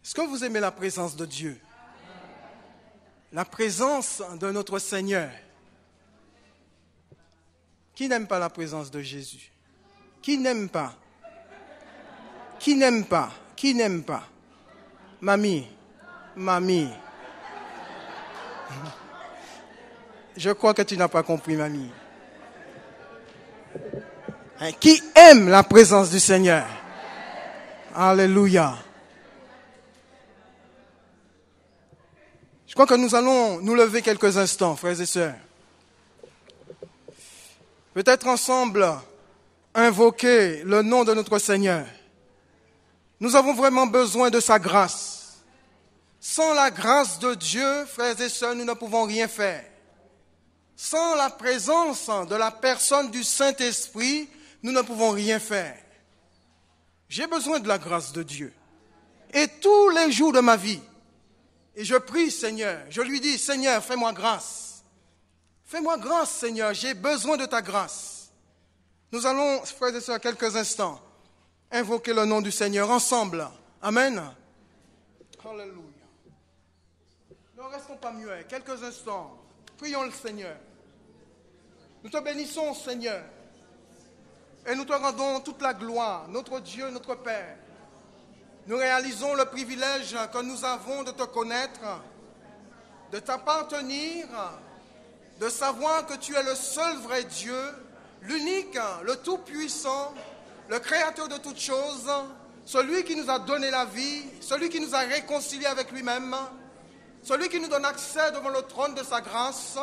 Est-ce que vous aimez la présence de Dieu? La présence de notre Seigneur. Qui n'aime pas la présence de Jésus? Qui n'aime pas? Qui n'aime pas? Qui n'aime pas? Mamie. Je crois que tu n'as pas compris, mamie. Qui aime la présence du Seigneur? Alléluia. Je crois que nous allons nous lever quelques instants, frères et sœurs. Peut-être ensemble invoquer le nom de notre Seigneur. Nous avons vraiment besoin de sa grâce. Sans la grâce de Dieu, frères et sœurs, nous ne pouvons rien faire. Sans la présence de la personne du Saint-Esprit, nous ne pouvons rien faire. J'ai besoin de la grâce de Dieu. Et tous les jours de ma vie, et je prie, Seigneur, je lui dis, Seigneur, fais-moi grâce. Fais-moi grâce, Seigneur, j'ai besoin de ta grâce. Nous allons, frères et sœurs, quelques instants, invoquer le nom du Seigneur ensemble. Amen. Alléluia. Ne restons pas muets, quelques instants. Prions le Seigneur. Nous te bénissons, Seigneur. Et nous te rendons toute la gloire, notre Dieu, notre Père. Nous réalisons le privilège que nous avons de te connaître, de t'appartenir, de savoir que tu es le seul vrai Dieu, l'unique, le tout-puissant, le créateur de toutes choses, celui qui nous a donné la vie, celui qui nous a réconciliés avec lui-même, celui qui nous donne accès devant le trône de sa grâce.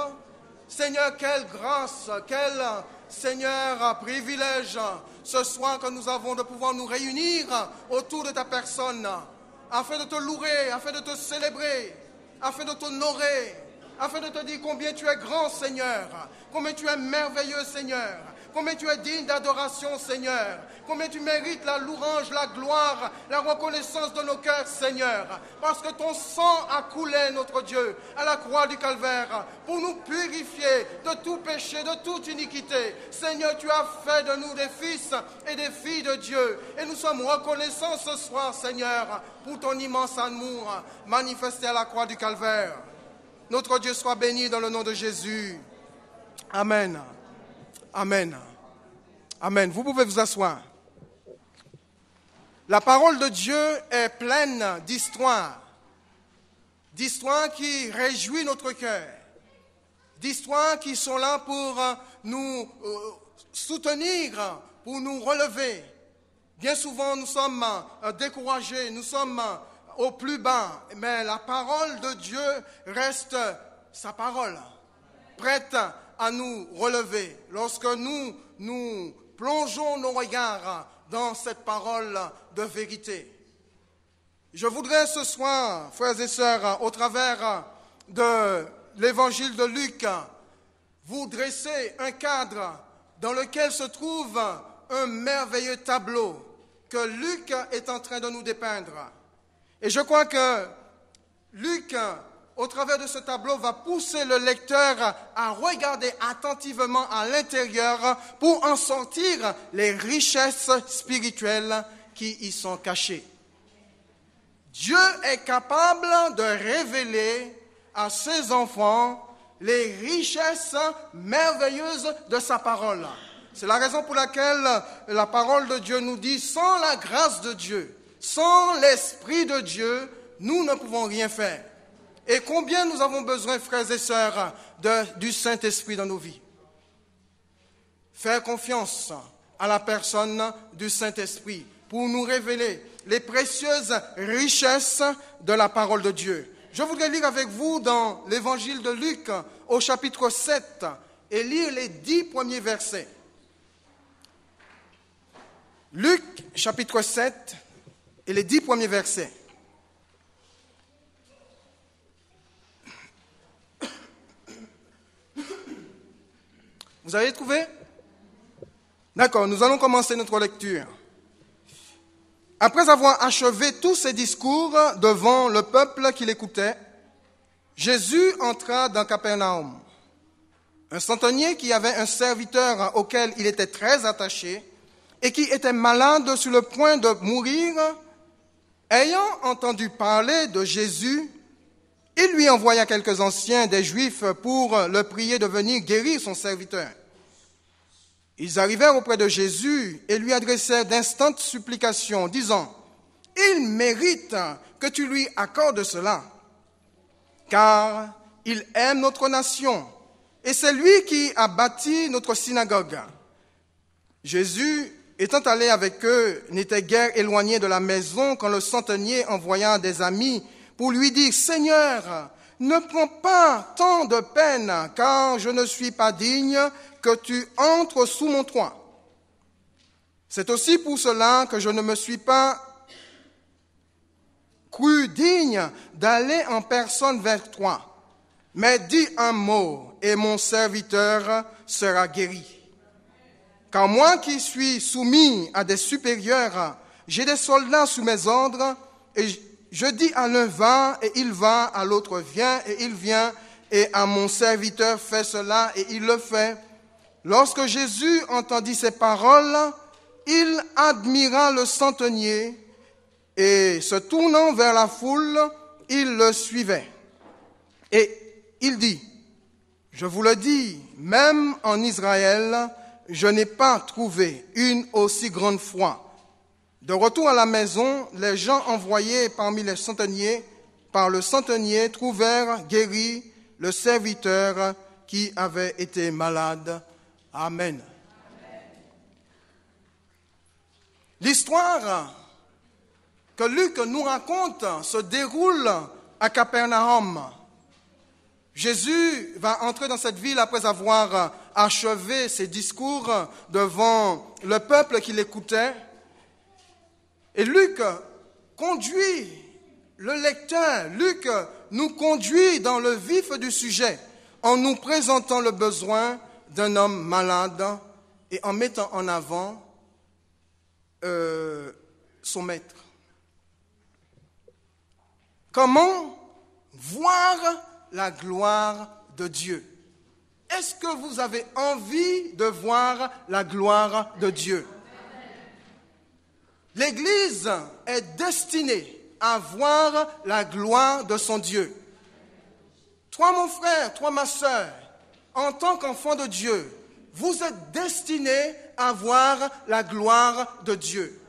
Seigneur, quelle grâce, quel Seigneur privilège ce soir que nous avons de pouvoir nous réunir autour de ta personne, afin de te louer, afin de te célébrer, afin de t'honorer, afin de te dire combien tu es grand, Seigneur, combien tu es merveilleux, Seigneur, combien tu es digne d'adoration, Seigneur, combien tu mérites la louange, la gloire, la reconnaissance de nos cœurs, Seigneur, parce que ton sang a coulé, notre Dieu, à la croix du Calvaire, pour nous purifier de tout péché, de toute iniquité. Seigneur, tu as fait de nous des fils et des filles de Dieu, et nous sommes reconnaissants ce soir, Seigneur, pour ton immense amour manifesté à la croix du Calvaire. Notre Dieu soit béni dans le nom de Jésus. Amen. Amen. Amen. Vous pouvez vous asseoir. La parole de Dieu est pleine d'histoires. D'histoires qui réjouissent notre cœur. D'histoires qui sont là pour nous soutenir, pour nous relever. Bien souvent, nous sommes découragés, nous sommes au plus bas. Mais la parole de Dieu reste sa parole, prête à nous relever. Lorsque nous plongeons nos regards dans cette parole de vérité. Je voudrais ce soir, frères et sœurs, au travers de l'évangile de Luc, vous dresser un cadre dans lequel se trouve un merveilleux tableau que Luc est en train de nous dépeindre. Et je crois que Luc, au travers de ce tableau, va pousser le lecteur à regarder attentivement à l'intérieur pour en sortir les richesses spirituelles qui y sont cachées. Dieu est capable de révéler à ses enfants les richesses merveilleuses de sa parole. C'est la raison pour laquelle la parole de Dieu nous dit, sans la grâce de Dieu, sans l'Esprit de Dieu, nous ne pouvons rien faire. Et combien nous avons besoin, frères et sœurs, du Saint-Esprit dans nos vies. Faire confiance à la personne du Saint-Esprit pour nous révéler les précieuses richesses de la parole de Dieu. Je voudrais lire avec vous dans l'évangile de Luc au chapitre 7 et lire les 10 premiers versets. Luc, chapitre 7 et les 10 premiers versets. Vous avez trouvé? D'accord, nous allons commencer notre lecture. Après avoir achevé tous ses discours devant le peuple qui l'écoutait, Jésus entra dans Capernaum. Un centenier qui avait un serviteur auquel il était très attaché et qui était malade sur le point de mourir, Ayant entendu parler de Jésus, il lui envoya quelques anciens des Juifs pour le prier de venir guérir son serviteur. Ils arrivèrent auprès de Jésus et lui adressèrent d'instantes supplications, disant, « Il mérite que tu lui accordes cela, car il aime notre nation, et c'est lui qui a bâti notre synagogue. » Jésus, étant allé avec eux, n'était guère éloigné de la maison quand le centenier envoya des amis pour lui dire, « Seigneur, ne prends pas tant de peine, car je ne suis pas digne que tu entres sous mon toit. C'est aussi pour cela que je ne me suis pas cru digne d'aller en personne vers toi. Mais dis un mot et mon serviteur sera guéri. Car moi qui suis soumis à des supérieurs, j'ai des soldats sous mes ordres, et je dis à l'un va et il va, à l'autre viens et il vient, et à mon serviteur fais cela et il le fait. » Lorsque Jésus entendit ces paroles, il admira le centenier et se tournant vers la foule, il le suivait. Et il dit, « Je vous le dis, même en Israël, je n'ai pas trouvé une aussi grande foi. » De retour à la maison, les gens envoyés parmi les centeniers, par le centenier, trouvèrent guéri le serviteur qui avait été malade. Amen. L'histoire que Luc nous raconte se déroule à Capernaum. Jésus va entrer dans cette ville après avoir achevé ses discours devant le peuple qui l'écoutait. Et Luc conduit le lecteur, Luc nous conduit dans le vif du sujet en nous présentant le besoin d'un homme malade et en mettant en avant son maître. Comment voir la gloire de Dieu? Est-ce que vous avez envie de voir la gloire de Dieu? L'Église est destinée à voir la gloire de son Dieu. Toi, mon frère, toi, ma sœur, en tant qu'enfant de Dieu, vous êtes destinés à voir la gloire de Dieu.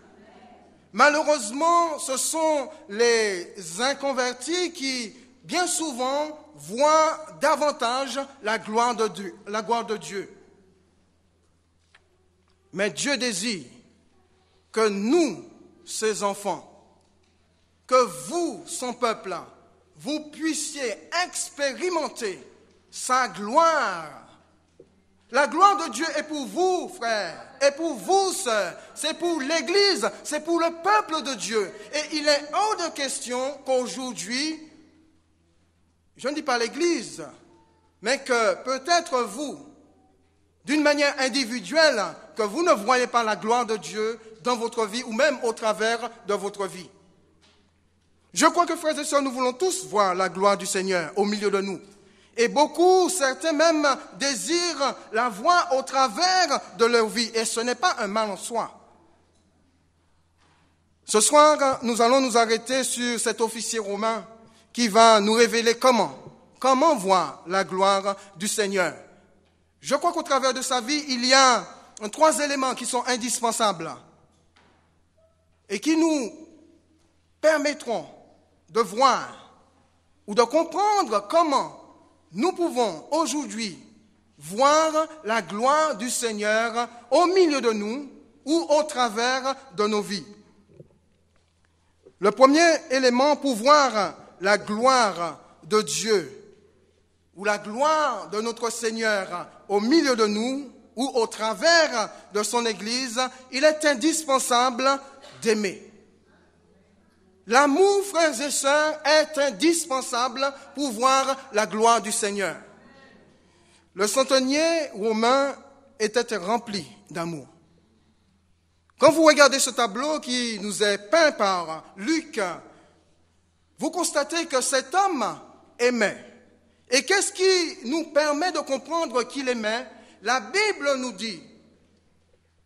Malheureusement, ce sont les inconvertis qui, bien souvent, voient davantage la gloire de Dieu. Mais Dieu désire que nous, ses enfants, que vous, son peuple, vous puissiez expérimenter sa gloire. La gloire de Dieu est pour vous, frères, et pour vous, sœurs. C'est pour l'Église, c'est pour le peuple de Dieu. Et il est hors de question qu'aujourd'hui, je ne dis pas l'Église, mais que peut-être vous, d'une manière individuelle, que vous ne voyez pas la gloire de Dieu dans votre vie ou même au travers de votre vie. Je crois que, frères et sœurs, nous voulons tous voir la gloire du Seigneur au milieu de nous. Et beaucoup, certains même, désirent la voir au travers de leur vie. Et ce n'est pas un mal en soi. Ce soir, nous allons nous arrêter sur cet officier romain qui va nous révéler comment voir la gloire du Seigneur. Je crois qu'au travers de sa vie, il y a 3 éléments qui sont indispensables et qui nous permettront de voir ou de comprendre comment nous pouvons aujourd'hui voir la gloire du Seigneur au milieu de nous ou au travers de nos vies. Le premier élément pour voir la gloire de Dieu ou la gloire de notre Seigneur au milieu de nous ou au travers de son Église, il est indispensable d'aimer. L'amour, frères et sœurs, est indispensable pour voir la gloire du Seigneur. Le centenier romain était rempli d'amour. Quand vous regardez ce tableau qui nous est peint par Luc, vous constatez que cet homme aimait. Et qu'est-ce qui nous permet de comprendre qu'il aimait? La Bible nous dit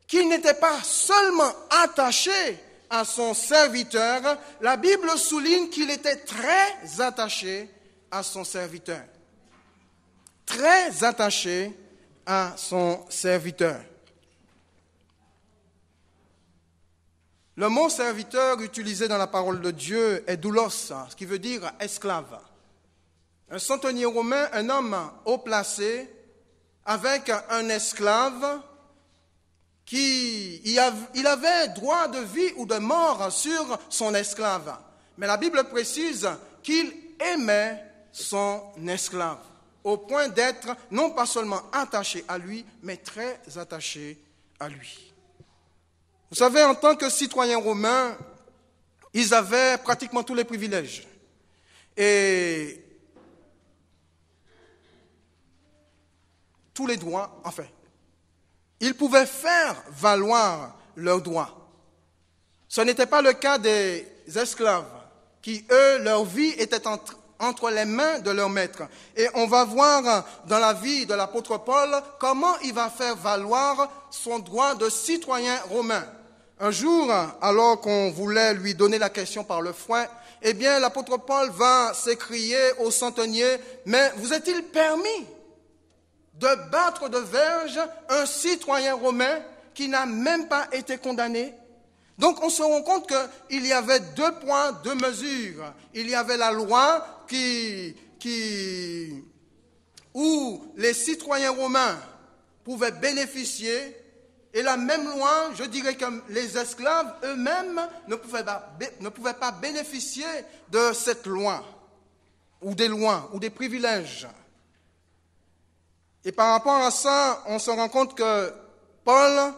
qu'il n'était pas seulement attaché, à son serviteur, la Bible souligne qu'il était très attaché à son serviteur. Très attaché à son serviteur. Le mot serviteur utilisé dans la parole de Dieu est doulos, ce qui veut dire esclave. Un centenier romain, un homme haut placé, avec un esclave il avait droit de vie ou de mort sur son esclave. Mais la Bible précise qu'il aimait son esclave, au point d'être non pas seulement attaché à lui, mais très attaché à lui. Vous savez, en tant que citoyens romains, ils avaient pratiquement tous les privilèges. Et tous les droits, enfin. Ils pouvaient faire valoir leurs droits. Ce n'était pas le cas des esclaves, qui, eux, leur vie était entre les mains de leur maître. Et on va voir dans la vie de l'apôtre Paul comment il va faire valoir son droit de citoyen romain. Un jour, alors qu'on voulait lui donner la question par le fouet, eh bien, l'apôtre Paul va s'écrier au centenier, « Mais vous est-il permis de battre de verge un citoyen romain qui n'a même pas été condamné ?» Donc on se rend compte qu'il y avait 2 poids, 2 mesures. Il y avait la loi où les citoyens romains pouvaient bénéficier, et la même loi, je dirais que les esclaves eux-mêmes ne pouvaient pas bénéficier de cette loi, ou des lois, ou des privilèges. Et par rapport à ça, on se rend compte que Paul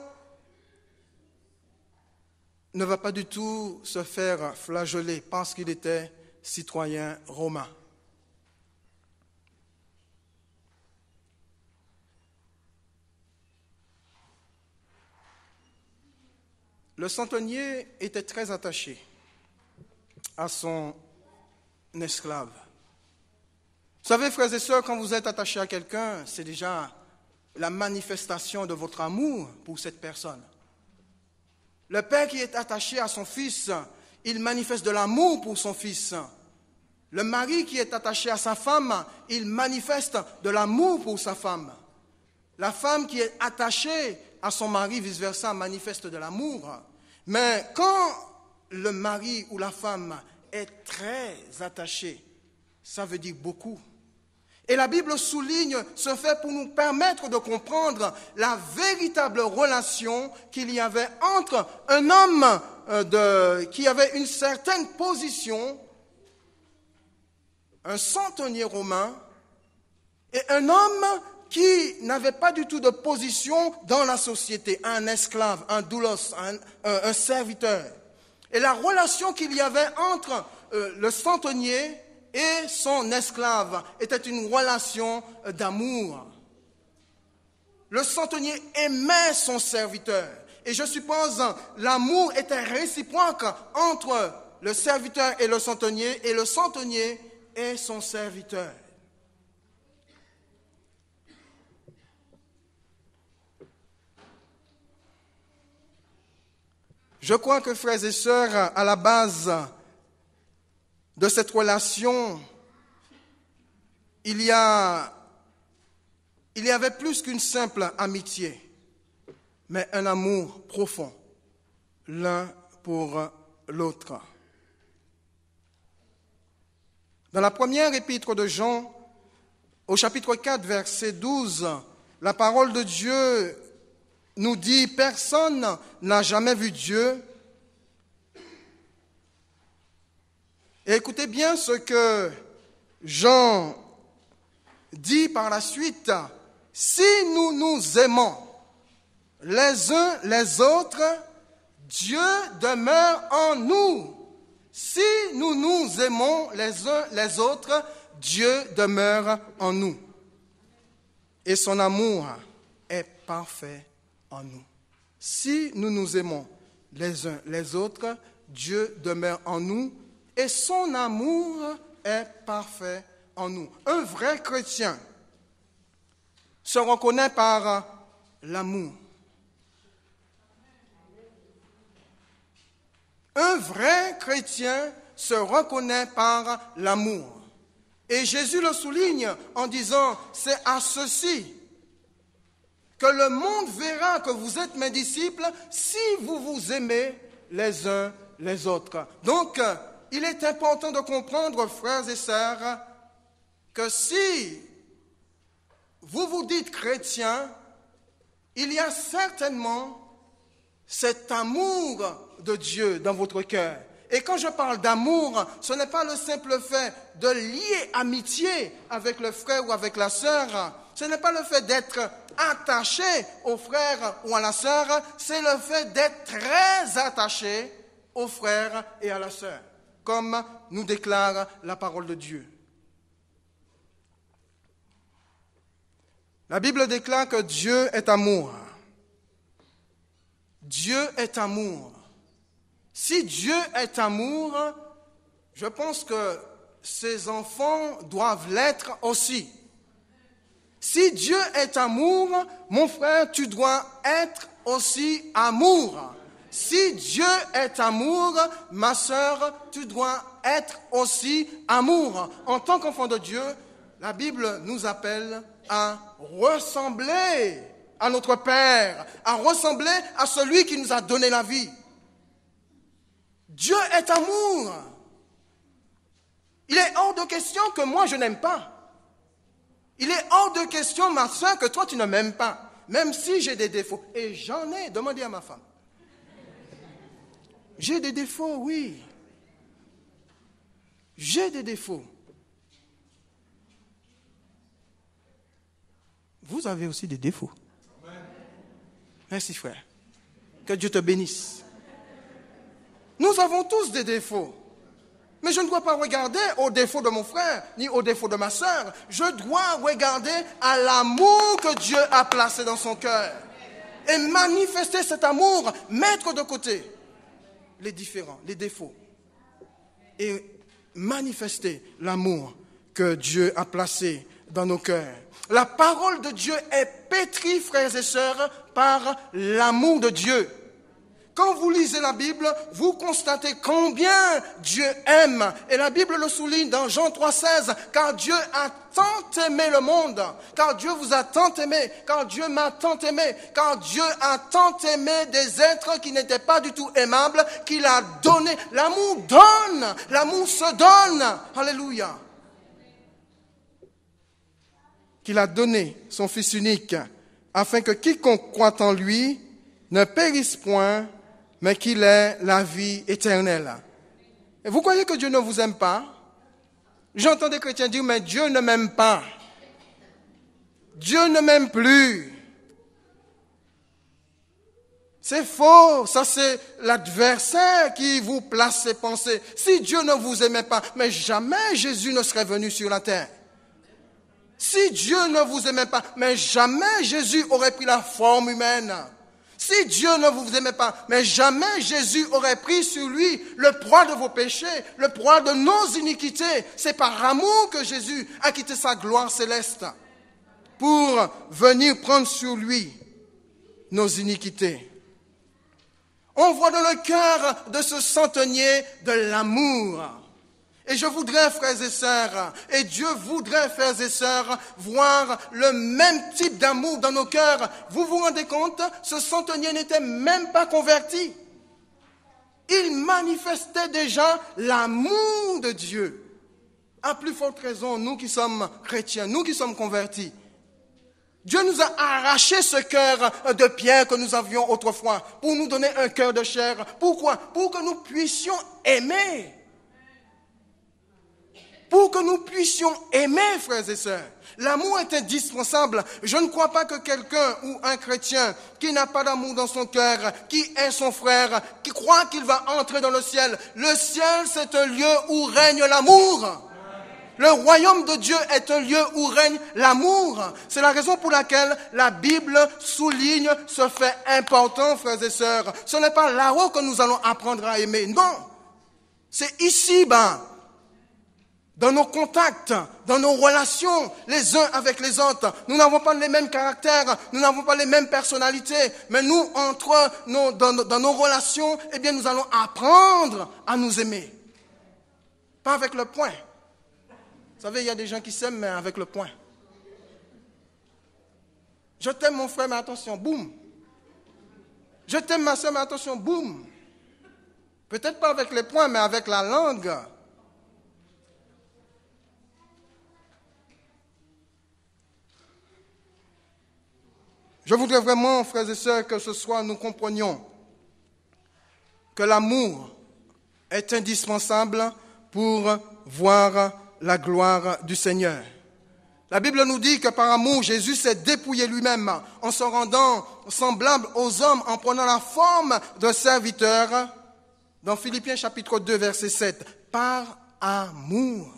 ne va pas du tout se faire flageller parce qu'il était citoyen romain. Le centenier était très attaché à son esclave. Vous savez, frères et sœurs, quand vous êtes attachés à quelqu'un, c'est déjà la manifestation de votre amour pour cette personne. Le père qui est attaché à son fils, il manifeste de l'amour pour son fils. Le mari qui est attaché à sa femme, il manifeste de l'amour pour sa femme. La femme qui est attachée à son mari, vice-versa, manifeste de l'amour. Mais quand le mari ou la femme est très attaché, ça veut dire beaucoup. Et la Bible souligne ce fait pour nous permettre de comprendre la véritable relation qu'il y avait entre un homme qui avait une certaine position, un centenier romain, et un homme qui n'avait pas du tout de position dans la société, un esclave, un doulos, un serviteur. Et la relation qu'il y avait entre le centenier et son esclave était une relation d'amour. Le centenier aimait son serviteur. Et je suppose l'amour était réciproque entre le serviteur et le centenier et son serviteur. Je crois que, frères et sœurs, à la base de cette relation, il y avait plus qu'une simple amitié, mais un amour profond, l'un pour l'autre. Dans la première épître de Jean, au chapitre 4, verset 12, la parole de Dieu nous dit « Personne n'a jamais vu Dieu ». Et écoutez bien ce que Jean dit par la suite. « Si nous nous aimons les uns les autres, Dieu demeure en nous. Si nous nous aimons les uns les autres, Dieu demeure en nous. Et son amour est parfait en nous. Si nous nous aimons les uns les autres, Dieu demeure en nous et son amour est parfait en nous. » Un vrai chrétien se reconnaît par l'amour. Un vrai chrétien se reconnaît par l'amour. Et Jésus le souligne en disant, c'est à ceci que le monde verra que vous êtes mes disciples si vous vous aimez les uns les autres. Donc, il est important de comprendre, frères et sœurs, que si vous vous dites chrétien, il y a certainement cet amour de Dieu dans votre cœur. Et quand je parle d'amour, ce n'est pas le simple fait de lier amitié avec le frère ou avec la sœur. Ce n'est pas le fait d'être attaché au frère ou à la sœur, c'est le fait d'être très attaché au frère et à la sœur, comme nous déclare la parole de Dieu. La Bible déclare que Dieu est amour. Dieu est amour. Si Dieu est amour, je pense que ses enfants doivent l'être aussi. Si Dieu est amour, mon frère, tu dois être aussi amour. Si Dieu est amour, ma sœur, tu dois être aussi amour. En tant qu'enfant de Dieu, la Bible nous appelle à ressembler à notre Père, à ressembler à celui qui nous a donné la vie. Dieu est amour. Il est hors de question que moi je n'aime pas. Il est hors de question, ma soeur, que toi tu ne m'aimes pas. Même si j'ai des défauts. Et j'en ai, demandez à ma femme. J'ai des défauts, oui. J'ai des défauts. Vous avez aussi des défauts. Merci frère. Que Dieu te bénisse. Nous avons tous des défauts. Mais je ne dois pas regarder aux défauts de mon frère, ni aux défauts de ma sœur. Je dois regarder à l'amour que Dieu a placé dans son cœur. Et manifester cet amour, mettre de côté les différents, les défauts. Et manifester l'amour que Dieu a placé dans nos cœurs. La parole de Dieu est pétrie, frères et sœurs, par l'amour de Dieu. Quand vous lisez la Bible, vous constatez combien Dieu aime. Et la Bible le souligne dans Jean 3,16. Car Dieu a tant aimé le monde. Car Dieu vous a tant aimé. Car Dieu m'a tant aimé. Car Dieu a tant aimé des êtres qui n'étaient pas du tout aimables, qu'il a donné. L'amour donne. L'amour se donne. Alléluia. Qu'il a donné son Fils unique, afin que quiconque croit en lui ne périsse point, mais qu'il ait la vie éternelle. Et vous croyez que Dieu ne vous aime pas? J'entends des chrétiens dire, mais Dieu ne m'aime pas. Dieu ne m'aime plus. C'est faux, ça c'est l'adversaire qui vous place ces pensées. Si Dieu ne vous aimait pas, mais jamais Jésus ne serait venu sur la terre. Si Dieu ne vous aimait pas, mais jamais Jésus aurait pris la forme humaine. Si Dieu ne vous aimait pas, mais jamais Jésus aurait pris sur lui le poids de vos péchés, le poids de nos iniquités. C'est par amour que Jésus a quitté sa gloire céleste pour venir prendre sur lui nos iniquités. On voit dans le cœur de ce centenier de l'amour. Et je voudrais, frères et sœurs, et Dieu voudrait, frères et sœurs, voir le même type d'amour dans nos cœurs. Vous vous rendez compte, ce centenier n'était même pas converti. Il manifestait déjà l'amour de Dieu. À plus forte raison, nous qui sommes chrétiens, nous qui sommes convertis. Dieu nous a arraché ce cœur de pierre que nous avions autrefois pour nous donner un cœur de chair. Pourquoi? Pour que nous puissions aimer. Pour que nous puissions aimer, frères et sœurs. L'amour est indispensable. Je ne crois pas que quelqu'un ou un chrétien qui n'a pas d'amour dans son cœur, qui est son frère, qui croit qu'il va entrer dans le ciel. Le ciel, c'est un lieu où règne l'amour. Le royaume de Dieu est un lieu où règne l'amour. C'est la raison pour laquelle la Bible souligne ce fait important, frères et sœurs. Ce n'est pas là-haut que nous allons apprendre à aimer. Non. C'est ici-bas dans nos contacts, dans nos relations les uns avec les autres. Nous n'avons pas les mêmes caractères, nous n'avons pas les mêmes personnalités, mais nous, dans nos relations, eh bien, nous allons apprendre à nous aimer. Pas avec le poing. Vous savez, il y a des gens qui s'aiment, mais avec le poing. Je t'aime mon frère, mais attention, boum. Je t'aime ma soeur, mais attention, boum. Peut-être pas avec les poings, mais avec la langue. Je voudrais vraiment, frères et sœurs, que ce soir nous comprenions que l'amour est indispensable pour voir la gloire du Seigneur. La Bible nous dit que par amour, Jésus s'est dépouillé lui-même en se rendant semblable aux hommes, en prenant la forme de serviteur, dans Philippiens chapitre 2, verset 7. Par amour.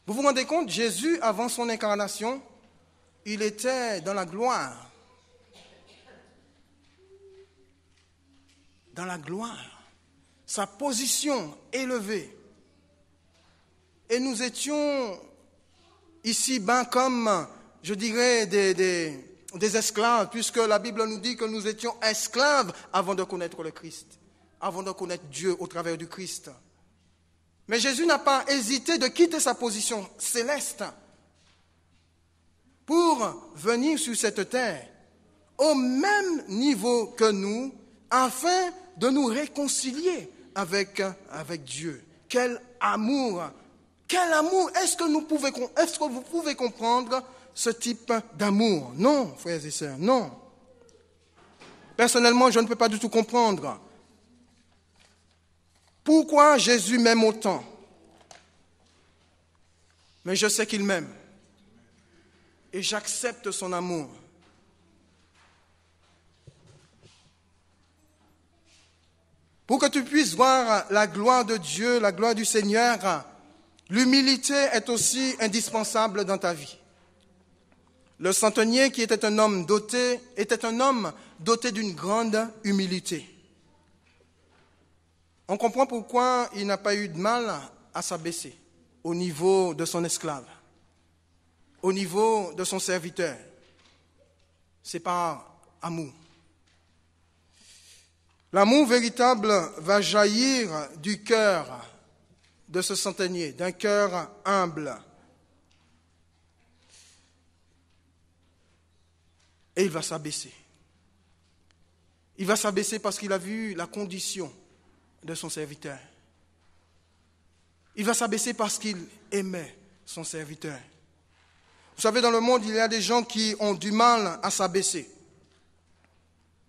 Vous vous rendez compte, Jésus, avant son incarnation, il était dans la gloire. Dans la gloire. Sa position élevée. Et nous étions ici-bas comme, je dirais, des esclaves, puisque la Bible nous dit que nous étions esclaves avant de connaître le Christ, avant de connaître Dieu au travers du Christ. Mais Jésus n'a pas hésité de quitter sa position céleste pour venir sur cette terre au même niveau que nous, afin de nous réconcilier avec Dieu. Quel amour! Quel amour! Est-ce que vous pouvez comprendre ce type d'amour? Non, frères et sœurs, non. Personnellement, je ne peux pas du tout comprendre. Pourquoi Jésus m'aime autant? Mais je sais qu'il m'aime. Et j'accepte son amour. Pour que tu puisses voir la gloire de Dieu, la gloire du Seigneur, l'humilité est aussi indispensable dans ta vie. Le centenier, qui était un homme doté d'une grande humilité. On comprend pourquoi il n'a pas eu de mal à s'abaisser au niveau de son esclave, au niveau de son serviteur. C'est par amour. L'amour véritable va jaillir du cœur de ce centenier, d'un cœur humble. Et il va s'abaisser. Il va s'abaisser parce qu'il a vu la condition de son serviteur. Il va s'abaisser parce qu'il aimait son serviteur. Vous savez, dans le monde, il y a des gens qui ont du mal à s'abaisser.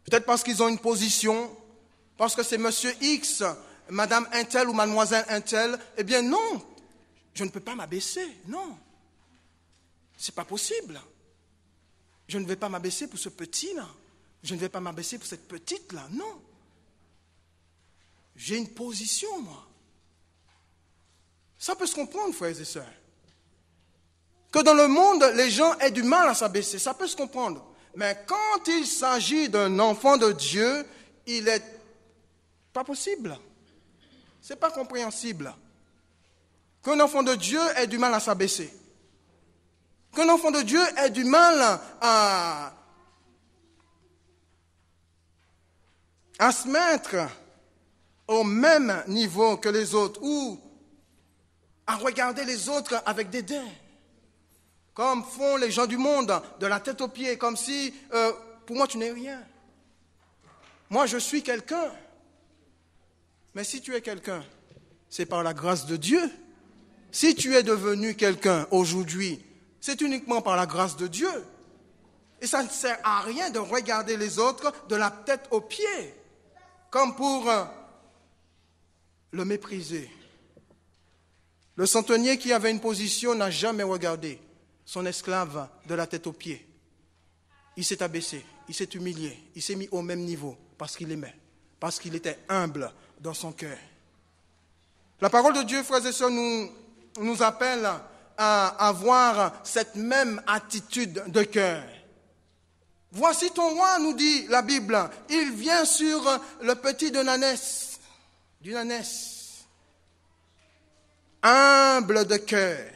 Peut-être parce qu'ils ont une position, parce que c'est monsieur X, madame Intel ou mademoiselle Intel. Eh bien non, je ne peux pas m'abaisser, non. C'est pas possible. Je ne vais pas m'abaisser pour ce petit-là. Je ne vais pas m'abaisser pour cette petite-là, non. J'ai une position, moi. Ça peut se comprendre, frères et sœurs. Que dans le monde, les gens aient du mal à s'abaisser, ça peut se comprendre. Mais quand il s'agit d'un enfant de Dieu, il est pas possible. C'est pas compréhensible. Qu'un enfant de Dieu ait du mal à s'abaisser. Qu'un enfant de Dieu ait du mal à se mettre au même niveau que les autres ou à regarder les autres avec dédain, comme font les gens du monde, de la tête aux pieds, comme si, pour moi, tu n'es rien. Moi, je suis quelqu'un. Mais si tu es quelqu'un, c'est par la grâce de Dieu. Si tu es devenu quelqu'un aujourd'hui, c'est uniquement par la grâce de Dieu. Et ça ne sert à rien de regarder les autres de la tête aux pieds, comme pour le mépriser. Le centenier qui avait une position n'a jamais regardé son esclave de la tête aux pieds. Il s'est abaissé, il s'est humilié, il s'est mis au même niveau parce qu'il aimait, parce qu'il était humble dans son cœur. La parole de Dieu, frères et sœurs, nous appelle à avoir cette même attitude de cœur. Voici ton roi, nous dit la Bible. Il vient sur le petit d'une ânesse. humble de cœur.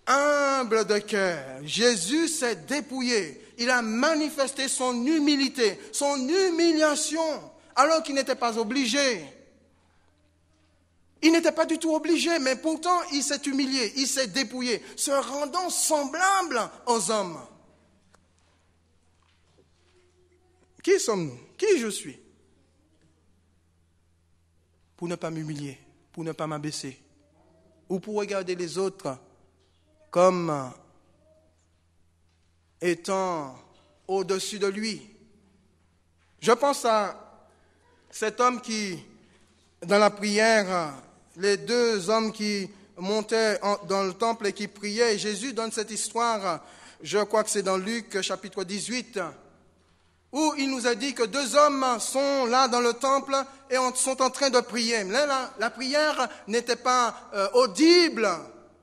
Humble de cœur. Jésus s'est dépouillé. Il a manifesté son humilité, son humiliation, alors qu'il n'était pas obligé. Il n'était pas du tout obligé, mais pourtant il s'est humilié, il s'est dépouillé, se rendant semblable aux hommes. Qui sommes-nous? Qui je suis? Pour ne pas m'humilier, pour ne pas m'abaisser, ou pour regarder les autres comme étant au-dessus de lui. Je pense à cet homme qui, dans la prière, les deux hommes qui montaient dans le temple et qui priaient, et Jésus donne cette histoire, je crois que c'est dans Luc chapitre 18, où il nous a dit que deux hommes sont là dans le temple et sont en train de prier. Là, la prière n'était pas audible,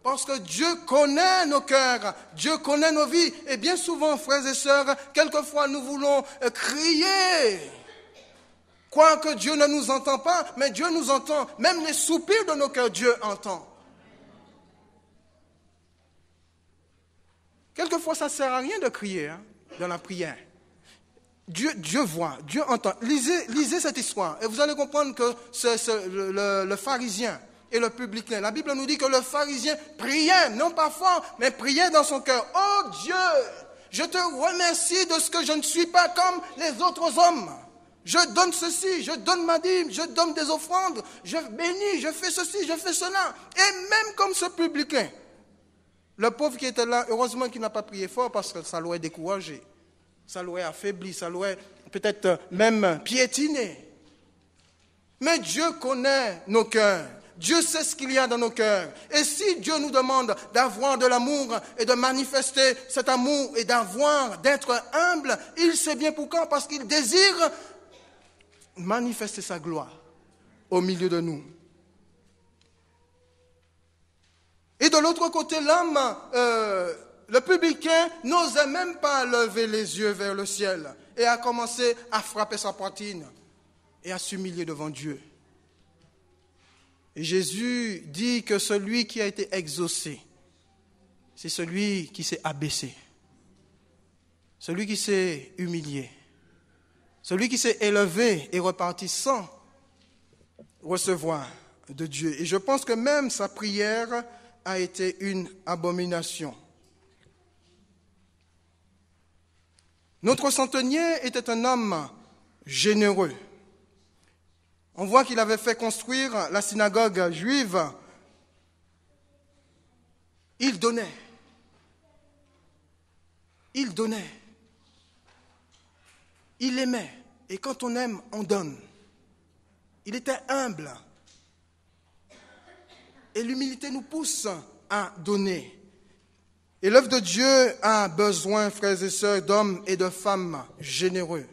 parce que Dieu connaît nos cœurs, Dieu connaît nos vies. Et bien souvent, frères et sœurs, quelquefois nous voulons crier. Quoique Dieu ne nous entend pas, mais Dieu nous entend. Même les soupirs de nos cœurs, Dieu entend. Quelquefois, ça ne sert à rien de crier dans la prière. Dieu voit, Dieu entend. Lisez cette histoire et vous allez comprendre que le pharisien et le publicain, la Bible nous dit que le pharisien priait, non pas fort, mais priait dans son cœur. Oh Dieu, je te remercie de ce que je ne suis pas comme les autres hommes. Je donne ceci, je donne ma dîme, je donne des offrandes, je bénis, je fais ceci, je fais cela. Et même comme ce publicain, le pauvre qui était là, heureusement qu'il n'a pas prié fort parce que ça l'aurait découragé. Ça l'aurait affaibli, ça l'aurait peut-être même piétiné. Mais Dieu connaît nos cœurs. Dieu sait ce qu'il y a dans nos cœurs. Et si Dieu nous demande d'avoir de l'amour et de manifester cet amour et d'être humble, il sait bien pourquoi, parce qu'il désire manifester sa gloire au milieu de nous. Et de l'autre côté, l'homme, le publicain, n'osait même pas lever les yeux vers le ciel et a commencé à frapper sa poitrine et à s'humilier devant Dieu. Et Jésus dit que celui qui a été exaucé, c'est celui qui s'est abaissé, celui qui s'est humilié, celui qui s'est élevé et reparti sans recevoir de Dieu. Et je pense que même sa prière a été une abomination. Notre centenier était un homme généreux. On voit qu'il avait fait construire la synagogue juive. Il donnait. Il donnait. Il aimait. Et quand on aime, on donne. Il était humble. Et l'humilité nous pousse à donner. Et l'œuvre de Dieu a besoin, frères et sœurs, d'hommes et de femmes généreux.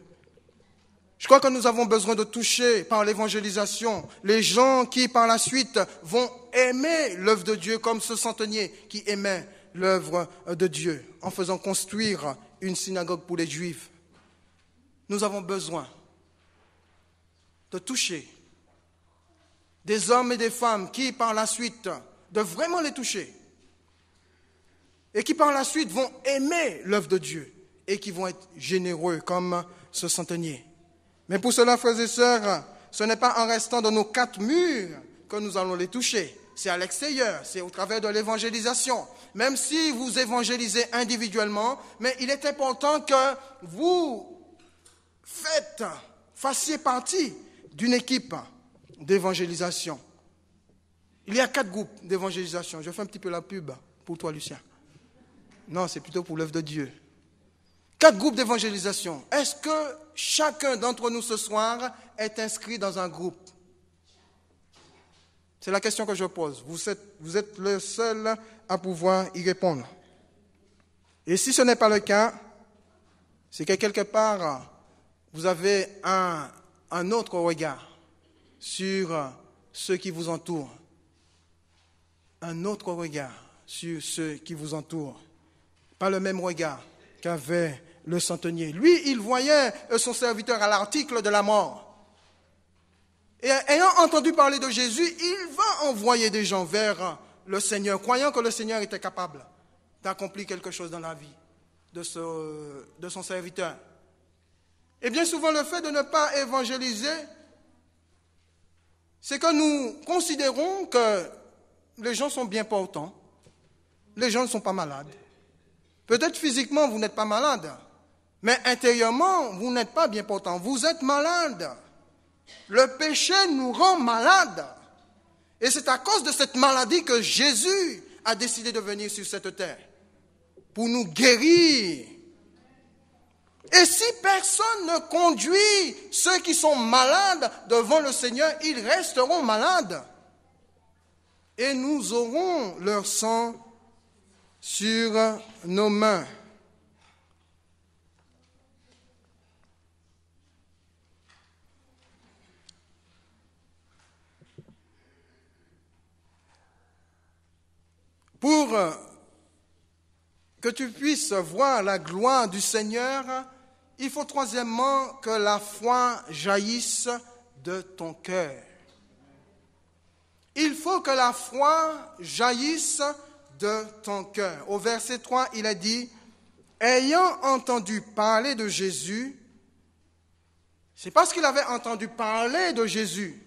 Je crois que nous avons besoin de toucher par l'évangélisation les gens qui, par la suite, vont aimer l'œuvre de Dieu comme ce centenier qui aimait l'œuvre de Dieu en faisant construire une synagogue pour les Juifs. Nous avons besoin de toucher des hommes et des femmes qui, par la suite, de vraiment les toucher et qui, par la suite, vont aimer l'œuvre de Dieu et qui vont être généreux comme ce centenier. Mais pour cela, frères et sœurs, ce n'est pas en restant dans nos quatre murs que nous allons les toucher. C'est à l'extérieur, c'est au travers de l'évangélisation. Même si vous évangélisez individuellement, mais il est important que vous fassiez partie d'une équipe d'évangélisation. Il y a 4 groupes d'évangélisation. Je fais un petit peu la pub pour toi, Lucien. Non, c'est plutôt pour l'œuvre de Dieu. 4 groupes d'évangélisation. Est-ce que chacun d'entre nous ce soir est inscrit dans un groupe? C'est la question que je pose. Vous êtes le seul à pouvoir y répondre. Et si ce n'est pas le cas, c'est que quelque part, vous avez un autre regard sur ceux qui vous entourent. Un autre regard sur ceux qui vous entourent. Pas le même regard qu'avait le centenier. Lui, il voyait son serviteur à l'article de la mort. Et ayant entendu parler de Jésus, il va envoyer des gens vers le Seigneur, croyant que le Seigneur était capable d'accomplir quelque chose dans la vie de son serviteur. Et bien souvent, le fait de ne pas évangéliser, c'est que nous considérons que les gens sont bien portants, les gens ne sont pas malades. Peut-être physiquement, vous n'êtes pas malade, mais intérieurement, vous n'êtes pas bien portant. Vous êtes malade. Le péché nous rend malades. Et c'est à cause de cette maladie que Jésus a décidé de venir sur cette terre, pour nous guérir. Et si personne ne conduit ceux qui sont malades devant le Seigneur, ils resteront malades. Et nous aurons leur sang sur nos mains. Pour que tu puisses voir la gloire du Seigneur, il faut troisièmement que la foi jaillisse de ton cœur. Il faut que la foi jaillisse de ton cœur. Au verset 3, il a dit, « Ayant entendu parler de Jésus », c'est parce qu'il avait entendu parler de Jésus,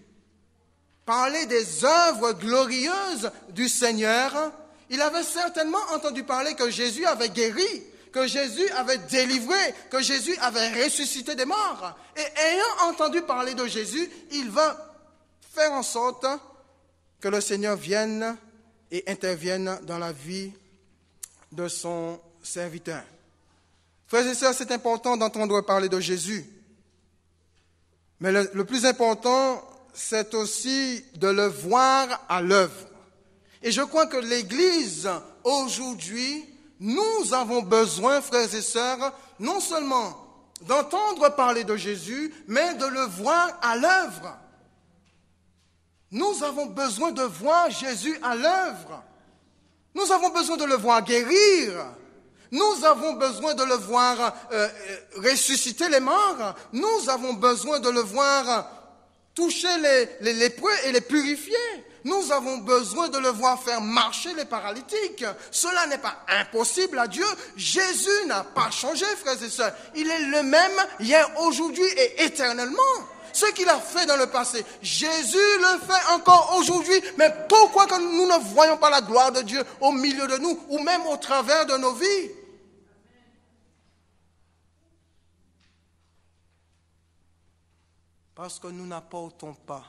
parler des œuvres glorieuses du Seigneur, il avait certainement entendu parler que Jésus avait guéri, que Jésus avait délivré, que Jésus avait ressuscité des morts. Et ayant entendu parler de Jésus, il va faire en sorte que le Seigneur vienne et intervienne dans la vie de son serviteur. Frères et sœurs, c'est important d'entendre parler de Jésus. Mais le plus important, c'est aussi de le voir à l'œuvre. Et je crois que l'Église, aujourd'hui, nous avons besoin, frères et sœurs, non seulement d'entendre parler de Jésus, mais de le voir à l'œuvre. Nous avons besoin de voir Jésus à l'œuvre. Nous avons besoin de le voir guérir. Nous avons besoin de le voir ressusciter les morts. Nous avons besoin de le voir toucher les lépreux et les purifier. Nous avons besoin de le voir faire marcher les paralytiques. Cela n'est pas impossible à Dieu. Jésus n'a pas changé, frères et sœurs. Il est le même hier, aujourd'hui et éternellement. Ce qu'il a fait dans le passé, Jésus le fait encore aujourd'hui. Mais pourquoi que nous ne voyons pas la gloire de Dieu au milieu de nous ou même au travers de nos vies? Parce que nous n'apportons pas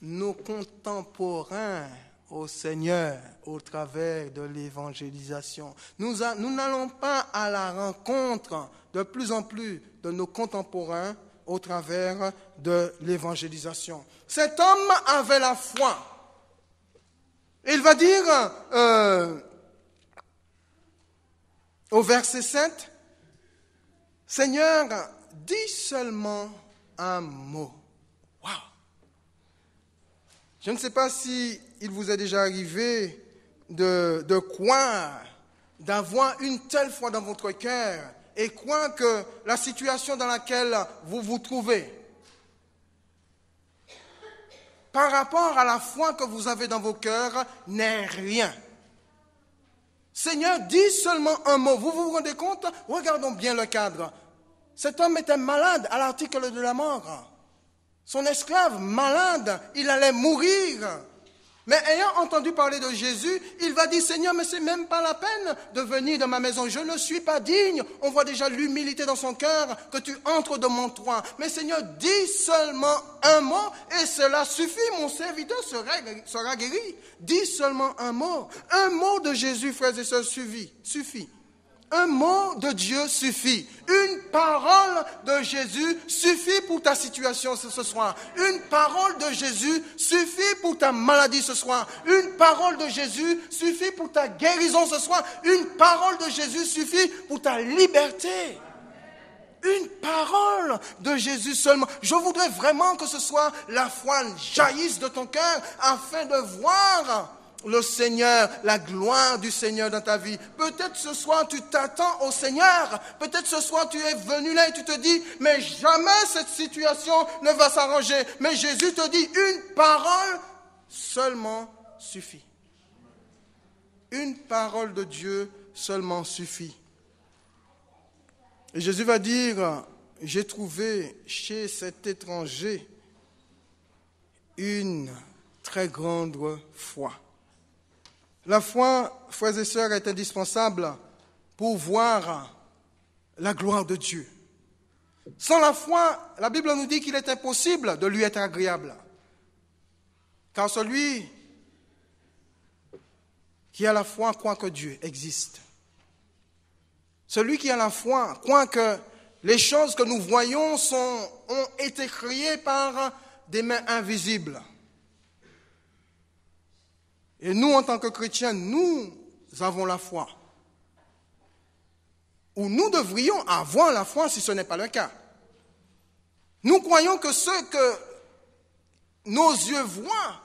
nos contemporains au Seigneur au travers de l'évangélisation. Nous n'allons pas à la rencontre de plus en plus de nos contemporains au travers de l'évangélisation. Cet homme avait la foi. Il va dire au verset 7, « Seigneur, dis seulement un mot. » Wow! Je ne sais pas si il vous est déjà arrivé de croire, d'avoir une telle foi dans votre cœur et croire que la situation dans laquelle vous vous trouvez, par rapport à la foi que vous avez dans vos cœurs, n'est rien. Seigneur, dis seulement un mot. Vous vous rendez compte? Regardons bien le cadre. Cet homme était malade à l'article de la mort. Son esclave, malade, il allait mourir. Mais ayant entendu parler de Jésus, il va dire, Seigneur, mais c'est même pas la peine de venir dans ma maison. Je ne suis pas digne. On voit déjà l'humilité dans son cœur, que tu entres dans mon toit. Mais Seigneur, dis seulement un mot et cela suffit. Mon serviteur sera guéri. Dis seulement un mot. Un mot de Jésus, frères et sœurs, suffit. Un mot de Dieu suffit. Une parole de Jésus suffit pour ta situation ce soir. Une parole de Jésus suffit pour ta maladie ce soir. Une parole de Jésus suffit pour ta guérison ce soir. Une parole de Jésus suffit pour ta liberté. Une parole de Jésus seulement. Je voudrais vraiment que ce soit la foi jaillisse de ton cœur afin de voir le Seigneur, la gloire du Seigneur dans ta vie. Peut-être ce soir tu t'attends au Seigneur. Peut-être ce soir tu es venu là et tu te dis, mais jamais cette situation ne va s'arranger. Mais Jésus te dit, une parole seulement suffit. Une parole de Dieu seulement suffit. Et Jésus va dire, j'ai trouvé chez cet étranger une très grande foi. La foi, frères et sœurs, est indispensable pour voir la gloire de Dieu. Sans la foi, la Bible nous dit qu'il est impossible de lui être agréable. Car celui qui a la foi croit que Dieu existe. Celui qui a la foi croit que les choses que nous voyons ont été créées par des mains invisibles. Et nous, en tant que chrétiens, nous avons la foi. Ou nous devrions avoir la foi si ce n'est pas le cas. Nous croyons que ce que nos yeux voient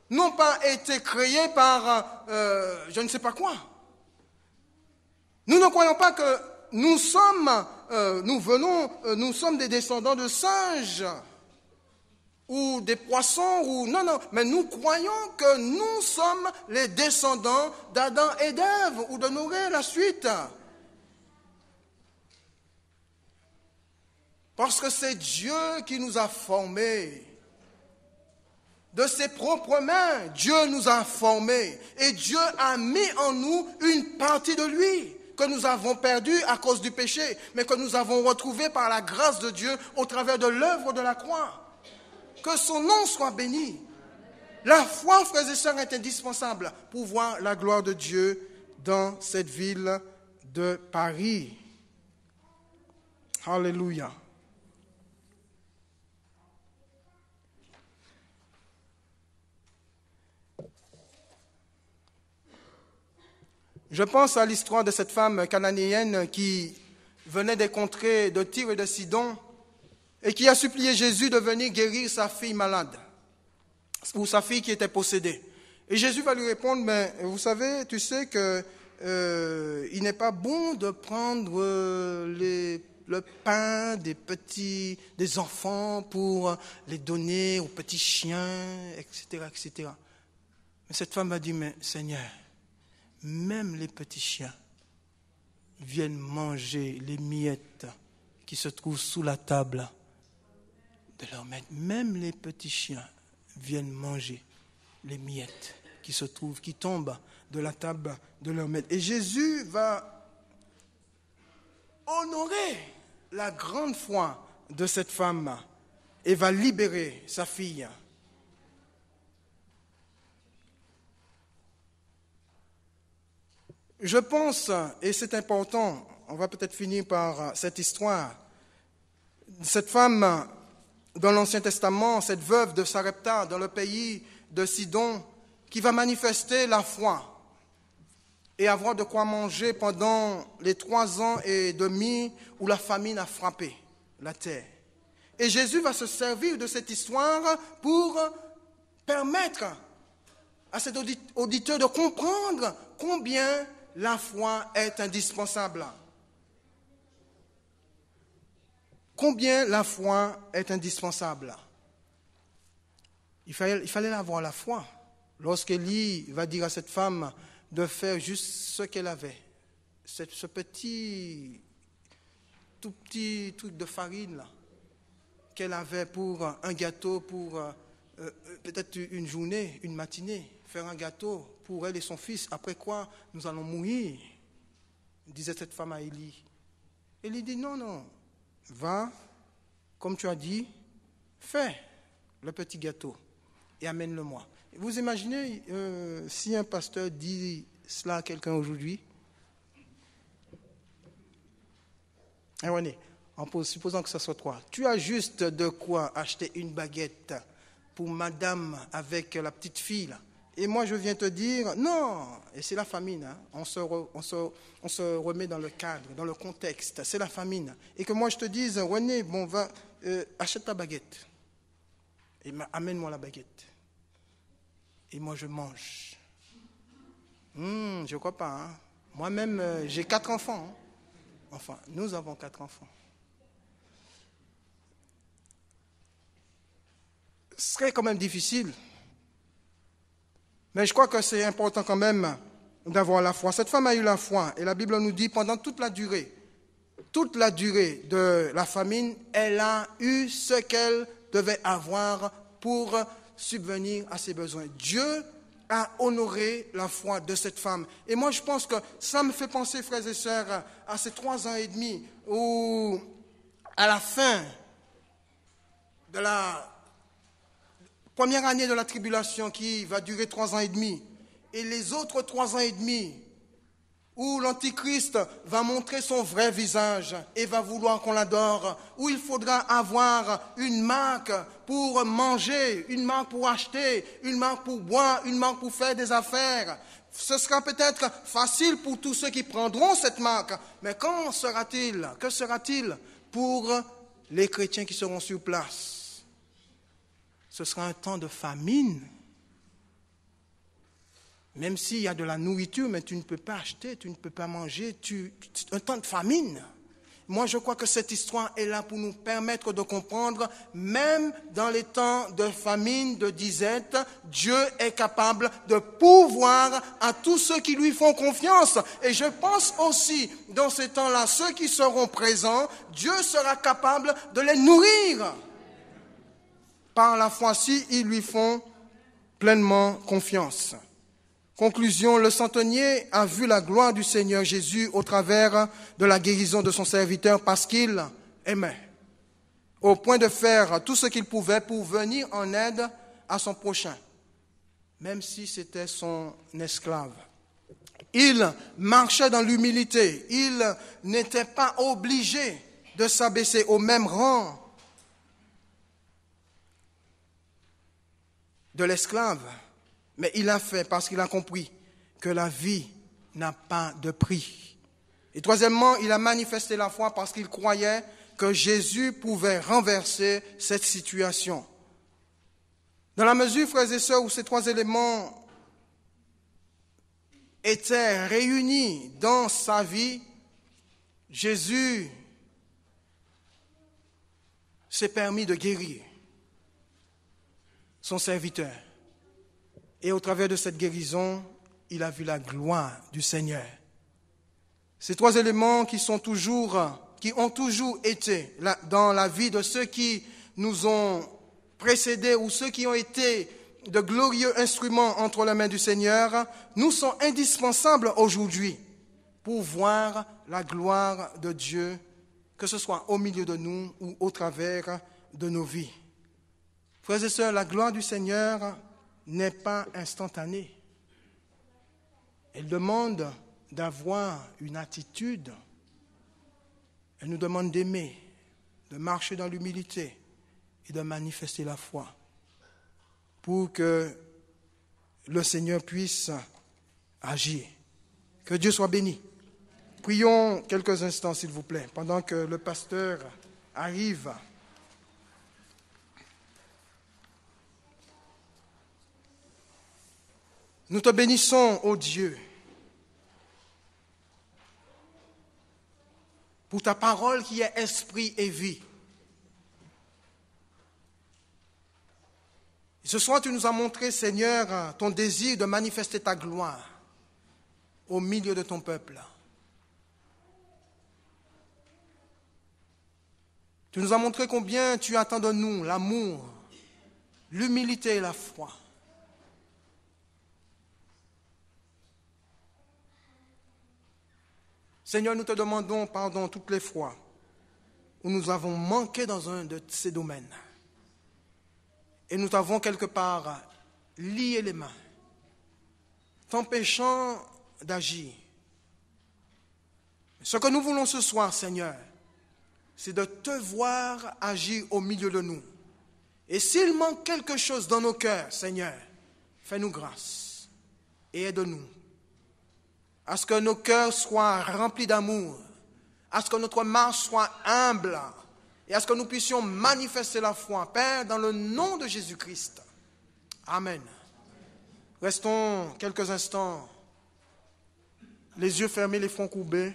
n'ont pas été créés par je ne sais pas quoi. Nous ne croyons pas que nous sommes des descendants de singes ou des poissons, non, mais nous croyons que nous sommes les descendants d'Adam et d'Ève ou de Noé, la suite. Parce que c'est Dieu qui nous a formés. De ses propres mains, Dieu nous a formés. Et Dieu a mis en nous une partie de lui que nous avons perdue à cause du péché, mais que nous avons retrouvée par la grâce de Dieu au travers de l'œuvre de la croix. Que son nom soit béni. La foi, frères et sœurs, est indispensable pour voir la gloire de Dieu dans cette ville de Paris. Alléluia. Je pense à l'histoire de cette femme cananéenne qui venait des contrées de Tyr et de Sidon et qui a supplié Jésus de venir guérir sa fille malade, ou sa fille qui était possédée. Et Jésus va lui répondre, mais vous savez, tu sais que il n'est pas bon de prendre le pain des enfants pour les donner aux petits chiens, etc., etc. Mais cette femme a dit, mais Seigneur, même les petits chiens viennent manger les miettes qui se trouvent sous la table de leur maître. Même les petits chiens viennent manger les miettes qui tombent de la table de leur maître. Et Jésus va honorer la grande foi de cette femme et va libérer sa fille. Je pense, et c'est important, on va peut-être finir par cette histoire, cette femme dans l'Ancien Testament, cette veuve de Sarepta dans le pays de Sidon, qui va manifester la foi et avoir de quoi manger pendant les 3 ans et demi où la famine a frappé la terre. Et Jésus va se servir de cette histoire pour permettre à cet auditeur de comprendre combien la foi est indispensable. Combien la foi est indispensable. Il fallait avoir la foi. Lorsqu'Élie va dire à cette femme de faire juste ce qu'elle avait, ce tout petit truc de farine là, qu'elle avait pour un gâteau, pour peut-être une journée, une matinée, faire un gâteau pour elle et son fils, après quoi nous allons mourir, disait cette femme à Élie. Élie dit non, va, comme tu as dit, fais le petit gâteau et amène-le-moi. Vous imaginez si un pasteur dit cela à quelqu'un aujourd'hui? En supposant que ce soit toi, tu as juste de quoi acheter une baguette pour madame avec la petite fille là. Et moi, je viens te dire, non, et c'est la famine, hein. On se remet dans le cadre, dans le contexte, c'est la famine. Et que moi, je te dise, René, bon, va, achète ta baguette. Et amène-moi la baguette. Et moi, je mange. Je ne crois pas. Hein. Moi-même, j'ai 4 enfants. Hein. Enfin, nous avons 4 enfants. Ce serait quand même difficile. Mais je crois que c'est important quand même d'avoir la foi. Cette femme a eu la foi. Et la Bible nous dit, pendant toute la durée de la famine, elle a eu ce qu'elle devait avoir pour subvenir à ses besoins. Dieu a honoré la foi de cette femme. Et moi, je pense que ça me fait penser, frères et sœurs, à ces 3 ans et demi où, à la fin de la première année de la tribulation qui va durer 3 ans et demi, et les autres 3 ans et demi, où l'Antichrist va montrer son vrai visage et va vouloir qu'on l'adore, où il faudra avoir une marque pour manger, une marque pour acheter, une marque pour boire, une marque pour faire des affaires. Ce sera peut-être facile pour tous ceux qui prendront cette marque, mais que sera-t-il pour les chrétiens qui seront sur place? Ce sera un temps de famine. Même s'il y a de la nourriture, mais tu ne peux pas acheter, tu ne peux pas manger, un temps de famine. Moi, je crois que cette histoire est là pour nous permettre de comprendre, même dans les temps de famine, de disette, Dieu est capable de pourvoir à tous ceux qui lui font confiance. Et je pense aussi, dans ces temps-là, ceux qui seront présents, Dieu sera capable de les nourrir par la foi si ils lui font pleinement confiance. Conclusion, le centenier a vu la gloire du Seigneur Jésus au travers de la guérison de son serviteur parce qu'il aimait, au point de faire tout ce qu'il pouvait pour venir en aide à son prochain, même si c'était son esclave. Il marchait dans l'humilité, il n'était pas obligé de s'abaisser au même rang de l'esclave. Mais il l'a fait parce qu'il a compris que la vie n'a pas de prix. Et troisièmement, il a manifesté la foi parce qu'il croyait que Jésus pouvait renverser cette situation. Dans la mesure, frères et sœurs, où ces 3 éléments étaient réunis dans sa vie, Jésus s'est permis de guérir son serviteur. Et au travers de cette guérison, il a vu la gloire du Seigneur. Ces 3 éléments qui ont toujours été dans la vie de ceux qui nous ont précédés ou ceux qui ont été de glorieux instruments entre les mains du Seigneur, nous sont indispensables aujourd'hui pour voir la gloire de Dieu, que ce soit au milieu de nous ou au travers de nos vies. Frères et sœurs, la gloire du Seigneur n'est pas instantanée. Elle demande d'avoir une attitude. Elle nous demande d'aimer, de marcher dans l'humilité et de manifester la foi pour que le Seigneur puisse agir. Que Dieu soit béni. Prions quelques instants, s'il vous plaît, pendant que le pasteur arrive. Nous te bénissons, ô Dieu, pour ta parole qui est esprit et vie. Ce soir, tu nous as montré, Seigneur, ton désir de manifester ta gloire au milieu de ton peuple. Tu nous as montré combien tu attends de nous l'amour, l'humilité et la foi. Seigneur, nous te demandons pardon toutes les fois où nous avons manqué dans un de ces domaines. Et nous t'avons quelque part lié les mains, t'empêchant d'agir. Ce que nous voulons ce soir, Seigneur, c'est de te voir agir au milieu de nous. Et s'il manque quelque chose dans nos cœurs, Seigneur, fais-nous grâce et aide-nous à ce que nos cœurs soient remplis d'amour, à ce que notre marche soit humble et à ce que nous puissions manifester la foi, Père, dans le nom de Jésus-Christ. Amen. Restons quelques instants Les yeux fermés, les fronts courbés.